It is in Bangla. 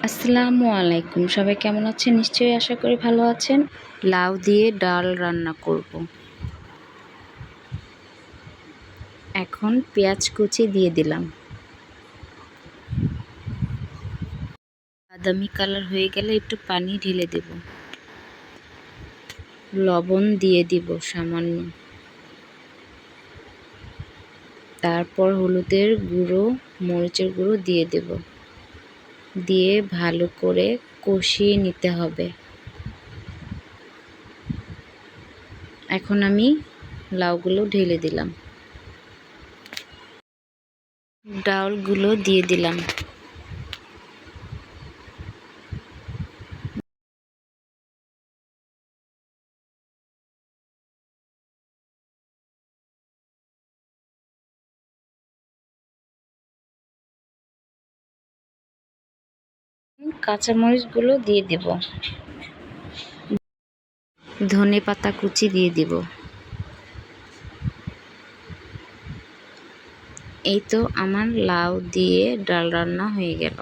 আসসালামু আলাইকুম। সবাই কেমন আছেন? নিশ্চয়ই আশা করি ভালো আছেন। লাউ দিয়ে ডাল রান্না করব। এখন পেঁয়াজ কুচি দিয়ে দিলাম। বাদামি কালার হয়ে গেলে একটু পানি ঢেলে দেব। লবণ দিয়ে দিব সামান্য। তারপর হলুদের গুঁড়ো, মরিচের গুঁড়ো দিয়ে দেব। দিয়ে ভালো করে কষিয়ে নিতে হবে। এখন আমি লাউগুলো ঢেলে দিলাম। ডালগুলো দিয়ে দিলাম। কাঁচামরিচগুলো দিয়ে দেব। ধনেপাতা কুচি দিয়ে দিব। এই তো আমার লাউ দিয়ে ডাল রান্না হয়ে গেল।